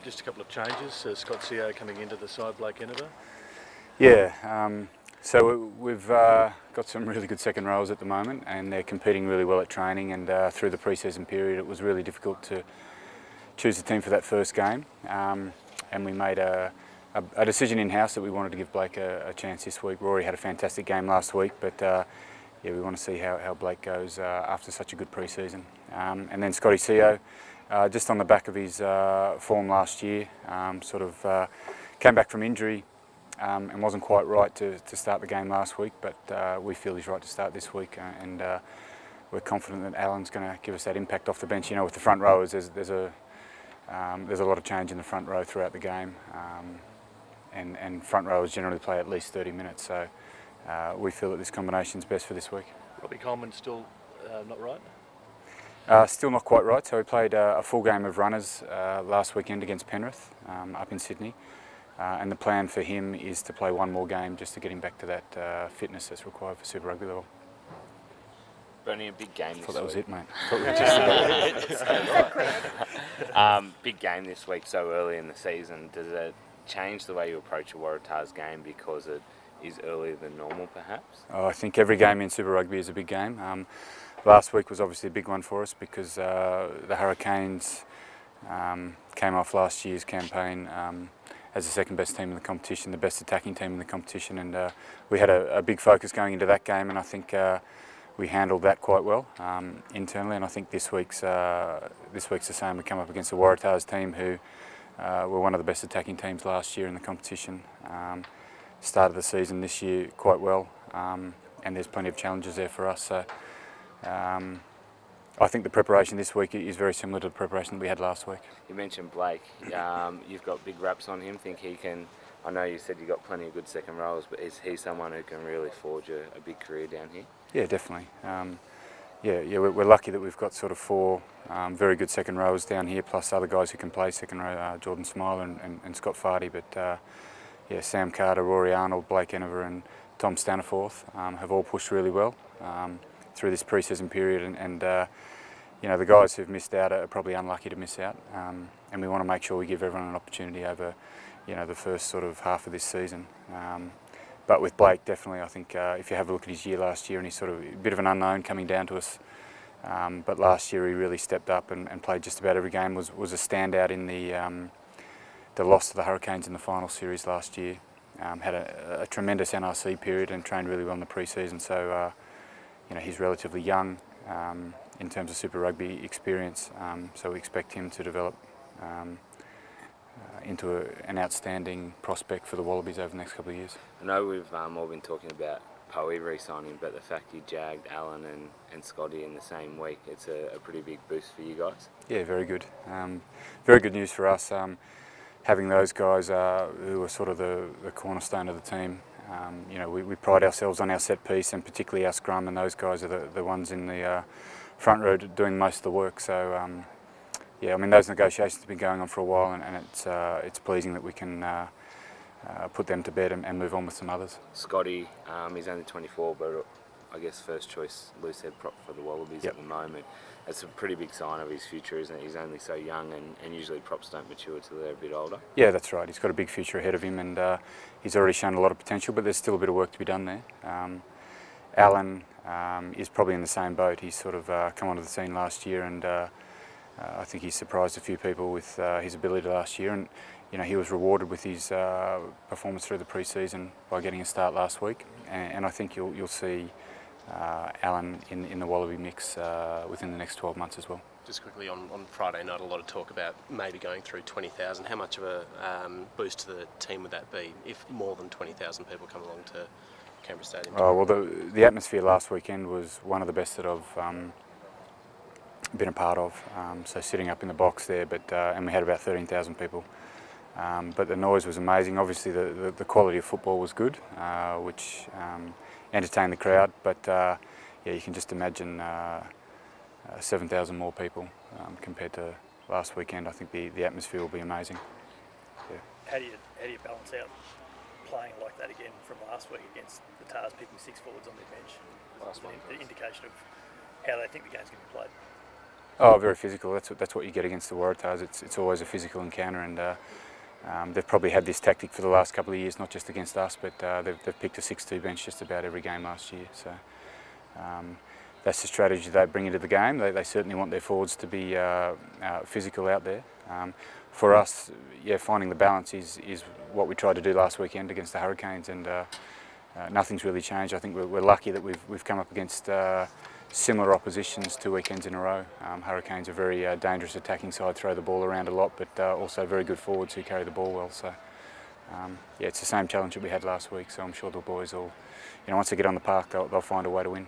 Just a couple of changes. Scott CO coming into the side, Blake Enever. Yeah, so we've got some really good second rows at the moment, and they're competing really well at training. And through the pre-season period, it was really difficult to choose a team for that first game. And we made a decision in-house that we wanted to give Blake a chance this week. Rory had a fantastic game last week, but yeah, we want to see how Blake goes after such a good pre-season. And then Scotty CO, just on the back of his form last year, came back from injury and wasn't quite right to start the game last week, but we feel he's right to start this week, and we're confident that Alan's going to give us that impact off the bench. You know, with the front rowers, there's a lot of change in the front row throughout the game, and front rowers generally play at least 30 minutes, so we feel that this combination is best for this week. Robbie Coleman still not right? Still not quite right, so we played a full game of runners last weekend against Penrith up in Sydney, and the plan for him is to play one more game just to get him back to that fitness that's required for Super Rugby level. Only a big game this week. I thought that was it, mate. Big game this week so early in the season. Does it change the way you approach a Waratahs game because it is earlier than normal, perhaps? I think every game in Super Rugby is a big game. Last week was obviously a big one for us because the Hurricanes came off last year's campaign as the second best team in the competition, the best attacking team in the competition, and we had a big focus going into that game, and I think we handled that quite well internally. And I think this week's the same. We come up against the Waratahs team, who were one of the best attacking teams last year in the competition. Started the season this year quite well, and there's plenty of challenges there for us. So I think the preparation this week is very similar to the preparation that we had last week. You mentioned Blake. You've got big raps on him. Think he can? I know you said you got plenty of good second rows, but is he someone who can really forge a big career down here? Yeah, definitely. We're lucky that we've got sort of four very good second rows down here, plus other guys who can play second row, Jordan Smiler and Scott Fardy. But Sam Carter, Rory Arnold, Blake Enever and Tom Staniforth have all pushed really well through this pre-season period, and the guys who've missed out are probably unlucky to miss out, and we want to make sure we give everyone an opportunity over the first sort of half of this season. But with Blake, definitely, I think if you have a look at his year last year, and he's sort of a bit of an unknown coming down to us, but last year he really stepped up and played just about every game, was a standout in the loss to the Hurricanes in the final series last year. Had a tremendous NRC period and trained really well in the pre-season, so he's relatively young in terms of Super Rugby experience, so we expect him to develop into an outstanding prospect for the Wallabies over the next couple of years. I know we've all been talking about Poe re-signing, but the fact you jagged Alan and Scotty in the same week, it's a pretty big boost for you guys. Yeah, very good. Very good news for us. Having those guys who are sort of the cornerstone of the team. We pride ourselves on our set piece, and particularly our scrum, and those guys are the ones in the front row doing most of the work. So those negotiations have been going on for a while, and it's pleasing that we can put them to bed and move on with some others. Scotty, he's only 24, but I guess first choice loose head prop for the Wallabies at the moment. That's a pretty big sign of his future, isn't it? He's only so young, and usually props don't mature till they're a bit older. Yeah, that's right. He's got a big future ahead of him, and he's already shown a lot of potential, but there's still a bit of work to be done there. Alan is probably in the same boat. He's sort of come onto the scene last year, and I think he surprised a few people with his ability last year, and he was rewarded with his performance through the pre-season by getting a start last week, and I think you'll see Alan in the Wallaby mix within the next 12 months as well. Just quickly, on Friday night, a lot of talk about maybe going through 20,000. How much of a boost to the team would that be if more than 20,000 people come along to Canberra Stadium? Oh, well, the atmosphere last weekend was one of the best that I've been a part of. So sitting up in the box there, and we had about 13,000 people. But the noise was amazing. Obviously, the quality of football was good, which entertained the crowd. But you can just imagine 7,000 more people compared to last weekend. I think the atmosphere will be amazing. Yeah. How do you balance out playing like that again from last week against the Tars, picking 6 forwards on their bench? Last one, the indication of how they think the game's going to be played. Oh, very physical. That's what you get against the Waratahs. It's always a physical encounter, and they've probably had this tactic for the last couple of years, not just against us, but they've picked a 6-2 bench just about every game last year. So that's the strategy they bring into the game. They certainly want their forwards to be physical out there. For us, yeah, finding the balance is what we tried to do last weekend against the Hurricanes, and nothing's really changed. I think we're lucky that we've come up against similar oppositions 2 weekends in a row. Hurricanes are a very dangerous attacking side, throw the ball around a lot, but also very good forwards who carry the ball well. So yeah, it's the same challenge that we had last week. So I'm sure the boys will, once they get on the park, they'll find a way to win.